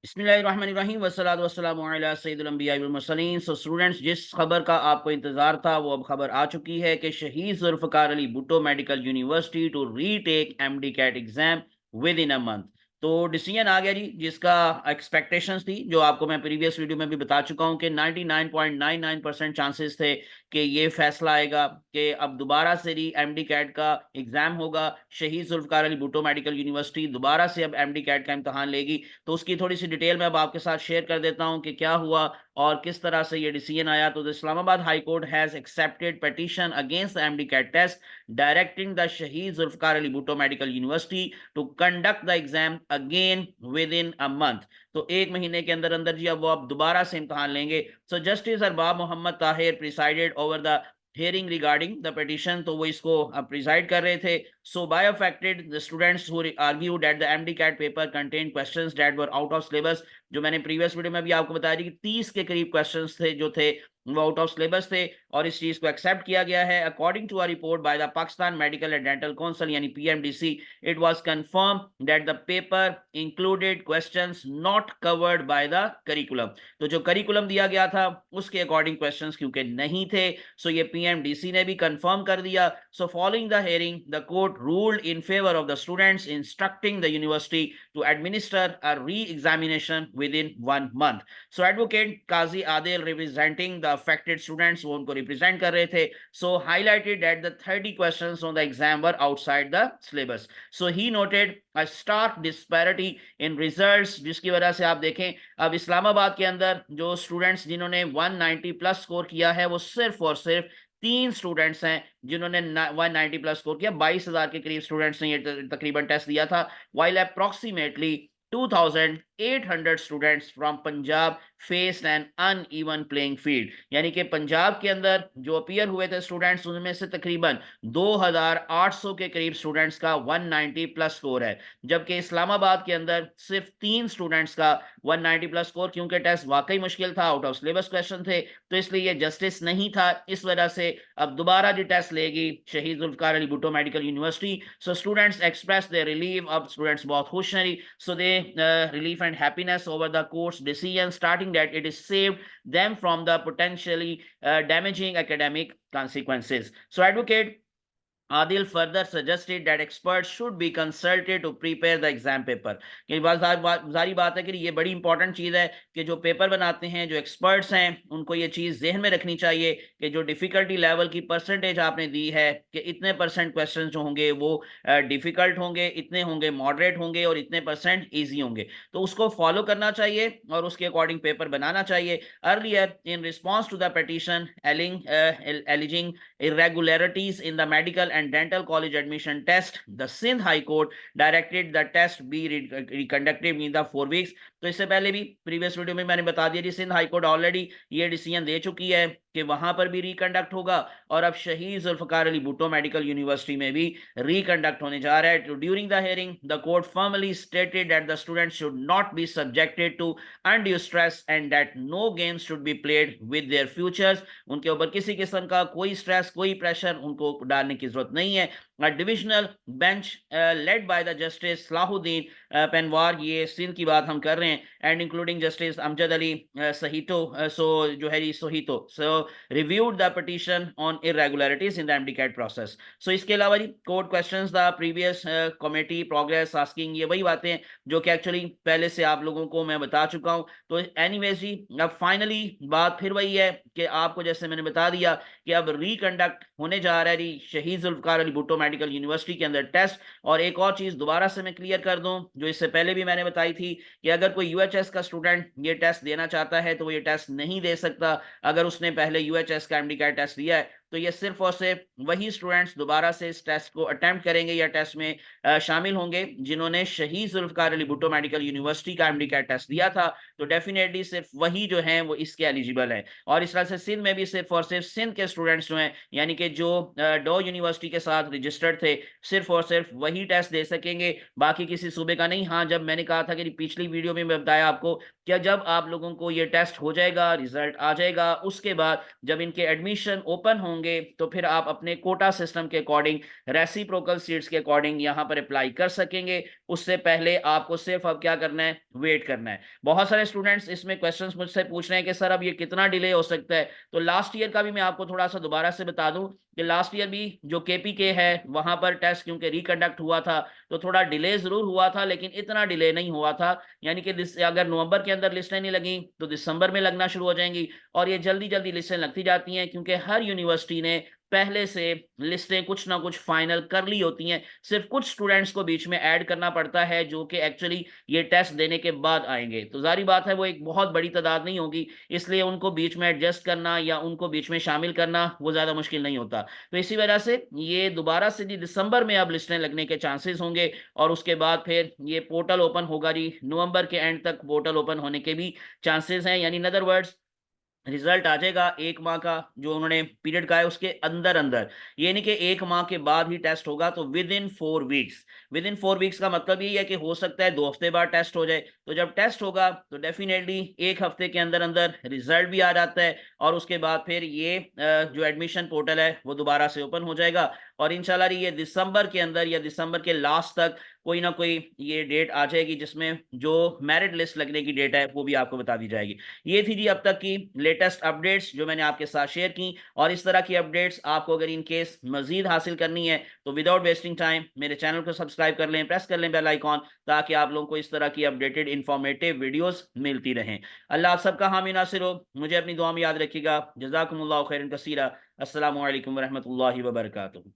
बिस्मिल्लाहिर्रहमानिर्रहीम वस्सलातु वस्सलामु अला सय्यिदिल अंबिया वल मुरसलीन। सो स्टूडेंट्स, जिस खबर का आपको इंतजार था वो अब खबर आ चुकी है कि Shaheed Zulfikar Ali Bhutto medical university to retake MD CAT exam within a month. तो डिसीजन आ गया जी, जिसका एक्सपेक्टेशंस थी, जो आपको मैं प्रीवियस वीडियो में भी बता चुका हूं कि 99.99% चांसेस थे कि ये फैसला आएगा कि अब दोबारा से री एमडी कैट का एग्जाम होगा। शहीद जुल्फ़िकार अली भुट्टो मेडिकल यूनिवर्सिटी दोबारा से अब एमडी कैट का इम्तहान लेगी। तो उसकी थोड़ी-सी डिटेल मैं अब आपके साथ शेयर कर देता हूँ कि क्या हुआ और किस तरह से ये डिसीजन आया। तो the Islamabad high court has accepted petition against the MD CAT test, directing the Shaheed Zulfikar Ali Bhutto medical university to conduct the exam again within a month. तो 1 महीने के अंदर-अंदर जी अब वो अब दोबारा से इम्तिहान लेंगे। So justice Arbab Mohammad Tahir presided over the hearing regarding the petition. तो वो इसको प्रिसाइड कर रहे थे। So by affected the students who argued that the MD-CAT paper contained questions that were out of syllabus। जो मैंने प्रीवियस वीडियो में भी आपको बताया कि 30 के करीब क्वेश्चंस थे जो थे वो आउट ऑफ सिलेबस थे और इस चीज को एक्सेप्ट किया गया है। According to a report by the Pakistan medical and dental council यानी PMDC, it was confirm that the paper included questions not covered by the curriculum. तो जो करिकुलम दिया गया था उसके अकॉर्डिंग क्वेश्चंस क्योंकि नहीं थे, सो ये पीएमडीसी ने भी कंफर्म कर दिया। So following the hearing the court ruled in favor of the students, instructing the university to administer a re-examination within 1 month। So advocate Qazi Adil, representing the affected students, वो उनको represent कर रहे थे, so highlighted that the 30 questions on the exam were outside the syllabus। So he noted a stark disparity in results, जिसकी वजह से आप देखें अब इस्लामाबाद के अंदर जो स्टूडेंट्स जिन्होंने 190 प्लस स्कोर किया है वो सिर्फ और सिर्फ 3 स्टूडेंट्स हैं जिन्होंने 190 प्लस स्कोर किया। 22,000 के करीब स्टूडेंट्स ने ये तकरीबन टेस्ट दिया था, while approximately 2,800 students from Punjab faced an uneven playing field. यानी कि पंजाब के अंदर जो अपीयर हुए थे स्टूडेंट्स उनमें से तकरीबन 2,800 के करीब स्टूडेंट्स का 190 प्लस स्कोर है, जबकि इस्लामाबाद के अंदर सिर्फ 3 स्टूडेंट्स का 190 प्लस स्कोर। क्योंकि टेस्ट वाकई मुश्किल था, आउट ऑफ सिलेबस क्वेश्चन थे, तो इसलिए ये जस्टिस नहीं था। इस वजह से अब दोबारा जो टेस्ट लेगी Shaheed Zulfikar Ali Bhutto medical university. So students express their relief. अब स्टूडेंट्स बहुत खुश हैं, सो दे relief and happiness over the court's decision, starting that it is saved them from the potentially damaging academic consequences। So advocate Adil further suggested that experts should be consulted to prepare the exam paper। कि जारी बात है कि ये बड़ी important चीज़ है कि जो पेपर बनाते हैं, जो एक्सपर्ट्स हैं, उनको ये चीज़ ज़हन में रखनी चाहिए कि जो डिफ़िकल्टी लेवल की परसेंटेज आपने दी है कि इतने परसेंट क्वेश्चन जो होंगे वो डिफ़िकल्ट होंगे, इतने होंगे मॉडरेट होंगे और इतने परसेंट ईजी होंगे, तो उसको फॉलो करना चाहिए और उसके अकॉर्डिंग पेपर बनाना चाहिए। Earlier in response to the petition alleging irregularities in the medical and dental college admission test, the Sindh High Court directed the test be reconducted in the 4 weeks। तो इससे पहले भी प्रीवियस वीडियो में मैंने बता दिया जी, सिंध हाई कोर्ट ऑलरेडी ये decision दे चुकी है कि वहां पर भी रिकंडक्ट होगा और अब शहीद जुल्फ़िकार अली भुट्टो मेडिकल यूनिवर्सिटी में भी रिकंडक्ट होने जा रहा है। तो during the hearing the court firmly stated that the student should not be subjected to undue stress and that no games should be played with their futures. उनके ऊपर किसी किस्म का कोई स्ट्रेस, कोई प्रेशर उनको डालने की जरूरत नहीं है। Divisional bench led by the justice Salahuddin Panhwar, ये सिंध की बात हम कर रहे हैं, and including justice Amjad Ali Sahito, so जो है जी Sahito, so reviewed the petition on irregularities in the MD CAT process. So इसके अलावा जी court questions the previous committee progress asking, ये वही बातें जो कि एक्चुअली पहले से आप लोगों को मैं बता चुका हूं। तो एनीवेज जी अब फाइनली बात फिर वही है कि आपको जैसे मैंने बता दिया कि अब रिकंडक्ट होने जा रहा है जी शहीद जुल्फ़िकार अली भुट्टो मेडिकल यूनिवर्सिटी के अंदर टेस्ट। और एक और चीज दोबारा से मैं क्लियर कर दूं जो इससे पहले भी मैंने बताई थी कि अगर कोई यूएचएस का स्टूडेंट ये टेस्ट देना चाहता है तो वो ये टेस्ट नहीं दे सकता अगर उसने पहले यूएचएस का एमडी-कैट टेस्ट दिया है। तो ये सिर्फ और सिर्फ वही स्टूडेंट्स दोबारा से इस टेस्ट को अटेम्प्ट करेंगे या टेस्ट में शामिल होंगे जिन्होंने शहीद जुल्फ़िकार अली भुट्टो मेडिकल यूनिवर्सिटी का एमडी-कैट टेस्ट दिया था। तो डेफिनेटली सिर्फ वही जो हैं वो इसके एलिजिबल है। और इस तरह से सिंध में भी सिर्फ और सिर्फ सिंध के स्टूडेंट्स जो हैं यानी कि जो डो यूनिवर्सिटी के साथ रजिस्टर्ड थे सिर्फ और सिर्फ वही टेस्ट दे सकेंगे, बाकी किसी सूबे का नहीं। हाँ, जब मैंने कहा था कि पिछली वीडियो में मैं बताया आपको कि जब आप लोगों को ये टेस्ट हो जाएगा, रिजल्ट आ जाएगा, उसके बाद जब इनके एडमिशन ओपन होंगे होंगे तो फिर आप अपने कोटा सिस्टम के अकॉर्डिंग, रेसिप्रोकल सीट्स के अकॉर्डिंग यहाँ पर अप्लाई कर सकेंगे। उससे पहले आपको सिर्फ अब क्या करना है, वेट करना है। बहुत सारे स्टूडेंट्स इसमें क्वेश्चंस मुझसे पूछ रहे हैं कि सर अब ये कितना डिले हो सकता है। तो लास्ट ईयर का भी मैं आपको थोड़ा सा दोबारा से बता दूं कि लास्ट ईयर भी जो केपीके है वहां पर टेस्ट क्योंकि रिकंडक्ट हुआ था तो थोड़ा डिले जरूर हुआ था, लेकिन इतना डिले नहीं हुआ था। यानी कि अगर नवंबर के अंदर लिस्टें नहीं लगी तो दिसंबर में लगना शुरू हो जाएंगी, और ये जल्दी जल्दी लिस्टें लगती जाती हैं क्योंकि हर यूनिवर्सिटी ने पहले से लिस्टें कुछ ना कुछ फाइनल कर ली होती हैं। सिर्फ कुछ स्टूडेंट्स को बीच में ऐड करना पड़ता है जो कि एक्चुअली ये टेस्ट देने के बाद आएंगे। तो जारी बात है वो एक बहुत बड़ी तादाद नहीं होगी, इसलिए उनको बीच में एडजस्ट करना या उनको बीच में शामिल करना वो ज़्यादा मुश्किल नहीं होता। तो इसी वजह से ये दोबारा से जी दिसंबर में अब लिस्टें लगने के चांसेस होंगे, और उसके बाद फिर ये पोर्टल ओपन होगा जी, नवंबर के एंड तक पोर्टल ओपन होने के भी चांसेस हैं। यानी इन अदर वर्ड्स रिजल्ट आ जाएगा 1 माह का जो उन्होंने पीरियड कहा है उसके अंदर-अंदर। ये नहीं कि 1 माह के बाद ही टेस्ट होगा, तो with in 4 weeks. With in 4 weeks का मतलब यही है कि हो सकता है 2 हफ्ते बाद टेस्ट हो जाए। तो जब टेस्ट होगा तो डेफिनिटली 1 हफ्ते के अंदर-अंदर रिजल्ट भी आ जाता है, और उसके बाद फिर ये जो एडमिशन पोर्टल है वो दोबारा से ओपन हो जाएगा, और इंशाल्लाह ये दिसंबर के अंदर या दिसंबर के लास्ट तक कोई ना कोई ये डेट आ जाएगी जिसमें जो मेरिट लिस्ट लगने की डेट है वो भी आपको बता दी जाएगी। ये थी जी अब तक की लेटेस्ट अपडेट्स जो मैंने आपके साथ शेयर की, और इस तरह की अपडेट्स आपको अगर इन केस मजीद हासिल करनी है तो विदाउट वेस्टिंग टाइम मेरे चैनल को सब्सक्राइब कर लें, प्रेस कर लें बेल आइकॉन, ताकि आप लोगों को इस तरह की अपडेटेड इंफॉर्मेटिव वीडियोस मिलती रहें। अल्लाह आप सबका हामी नासिर हो। मुझे अपनी दुआ में याद रखिएगा। जज़ाकुमुल्लाहु खैरन कसीरा। अस्सलामु अलैकुम व रहमतुल्लाहि व बरकातुहू।